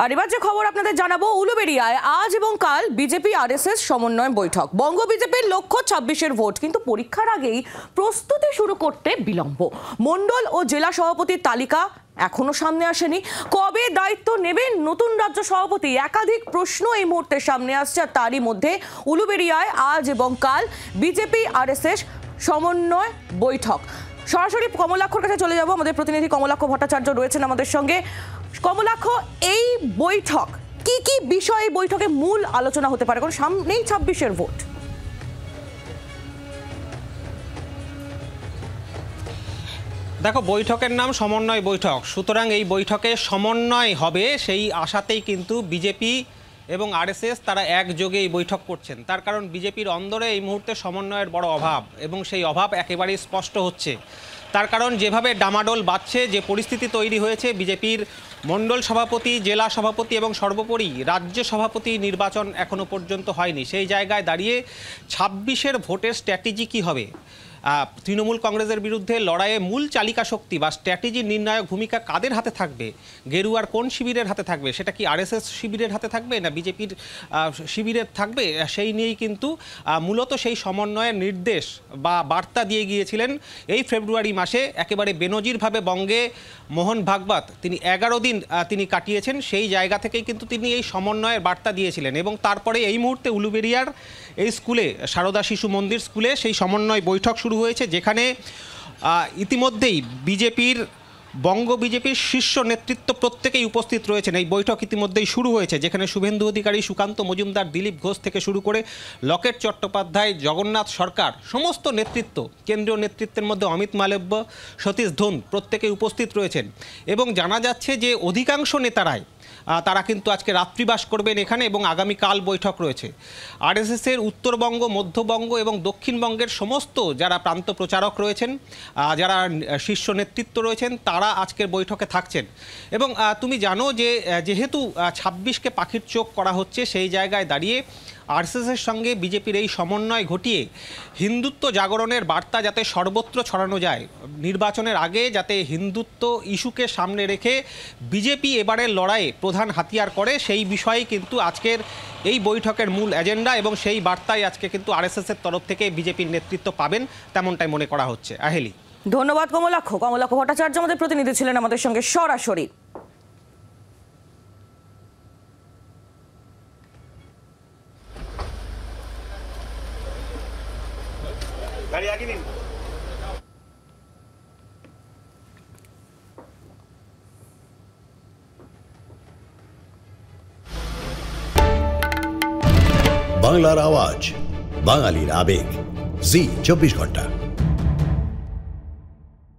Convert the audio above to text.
আর এবার যে খবর আপনাদের জানাবো, উলুবেড়িয়ায় আজ এবং কাল বিজেপি আরএসএস সমন্বয় বৈঠক। বঙ্গ বিজেপির লক্ষ্য 26-এর ভোট, কিন্তু পরীক্ষার আগেই প্রস্তুতি শুরু করতে বিলম্ব। মণ্ডল ও জেলা সভাপতির তালিকা এখনো সামনে আসেনি। কবে দায়িত্ব নেবেন নতুন রাজ্য সভাপতি, একাধিক প্রশ্ন এই মুহূর্তে সামনে আসছে। আর তারই মধ্যে উলুবেড়িয়ায় আজ এবং কাল বিজেপি আরএসএস সমন্বয় বৈঠক। সরাসরি কমলাক্ষর কাছে চলে যাব। আমাদের প্রতিনিধি কমলাক্ষ ভট্টাচার্য রয়েছেন আমাদের সঙ্গে। কমলাক্ষ, এই বৈঠক কি কি বিষয়ে বৈঠকে মূল আলোচনা হতে পারে, কারণ সামনেই 26-এর ভোট? দেখো, বৈঠকের নাম সমন্বয় বৈঠক, সুতরাং এই বৈঠকে সমন্বয় হবে সেই আশাতেই কিন্তু বিজেপি এবং আরএসএস তারা একযোগে এই বৈঠক করছেন। তার কারণ বিজেপির অন্দরে এই মুহূর্তে সমন্বয়ের বড় অভাব, এবং সেই অভাব একেবারেই স্পষ্ট হচ্ছে। তার কারণ যেভাবে ডামাডোল বাজছে, যে পরিস্থিতি তৈরি হয়েছে, বিজেপির মণ্ডল সভাপতি, জেলা সভাপতি এবং সর্বোপরি রাজ্য সভাপতি নির্বাচন এখনো পর্যন্ত হয়নি। সেই জায়গায় দাঁড়িয়ে 26-এর ভোটের স্ট্র্যাটেজি কী হবে, তৃণমূল কংগ্রেসের বিরুদ্ধে লড়াইয়ে মূল চালিকা শক্তি বা স্ট্র্যাটেজি নির্ণায়ক ভূমিকা কাদের হাতে থাকবে, গেরুয়ার কোন শিবিরের হাতে থাকবে, সেটা কি আরএসএস শিবিরের হাতে থাকবে না বিজেপির শিবিরের থাকবে, সেই নিয়েই কিন্তু মূলত সেই সমন্বয়ের নির্দেশ বা বার্তা দিয়ে গিয়েছিলেন এই ফেব্রুয়ারি মাসে একেবারে বেনজিরভাবে বঙ্গে মোহন ভাগবত। তিনি 11 দিন তিনি কাটিয়েছেন, সেই জায়গা থেকেই কিন্তু তিনি এই সমন্বয়ের বার্তা দিয়েছিলেন। এবং তারপরে এই মুহূর্তে উলুবেড়িয়ার এই স্কুলে, সারদা শিশু মন্দির স্কুলে সেই সমন্বয় বৈঠক শুরু হয়েছে, যেখানে ইতিমধ্যেই বঙ্গ বিজেপির শীর্ষ নেতৃত্ব প্রত্যেকেই উপস্থিত রয়েছেন। এই বৈঠক ইতিমধ্যেই শুরু হয়েছে, যেখানে শুভেন্দু অধিকারী, সুকান্ত মজুমদার, দিলীপ ঘোষ থেকে শুরু করে লকেট চট্টোপাধ্যায়, জগন্নাথ সরকার, সমস্ত নেতৃত্ব, কেন্দ্রীয় নেতৃত্বের মধ্যে অমিত মালব্য, সতীশ ধুন প্রত্যেকেই উপস্থিত রয়েছেন। এবং জানা যাচ্ছে যে অধিকাংশ নেতারাই তারা কিন্তু আজকে রাত্রিবাস করবেন এখানে, এবং আগামীকাল বৈঠক রয়েছে। আরএসএসের উত্তরবঙ্গ, মধ্যবঙ্গ এবং দক্ষিণবঙ্গের সমস্ত যারা প্রান্ত প্রচারক রয়েছেন, যারা শীর্ষ নেতৃত্ব রয়েছেন, তারা আজকের বৈঠকে থাকছেন। এবং তুমি জানো যে যেহেতু 26কে পাখির চোখ করা হচ্ছে, সেই জায়গায় দাঁড়িয়ে আরএসএসের সঙ্গে বিজেপির এই সমন্বয় ঘটিয়ে হিন্দুত্ব জাগরণের বার্তা যাতে সর্বত্র ছড়ানো যায়, নির্বাচনের আগে যাতে হিন্দুত্ব ইস্যুকে সামনে রেখে বিজেপি এবারের লড়াইয়ে প্রধান হাতিয়ার করে, সেই বিষয়ে কিন্তু আজকের এই বৈঠকের মূল এজেন্ডা। এবং সেই বার্তাই আজকে কিন্তু আরএসএসের তরফ থেকে বিজেপির নেতৃত্ব পাবেন, তেমনটাই মনে করা হচ্ছে। আহেলি, ধন্যবাদ কমলাক্ষ ভট্টাচার্য আমাদের প্রতিনিধি ছিলেন আমাদের সঙ্গে সরাসরি। বাংলার আওয়াজ, বাঙালির আবেগ, জি 24 ঘন্টা।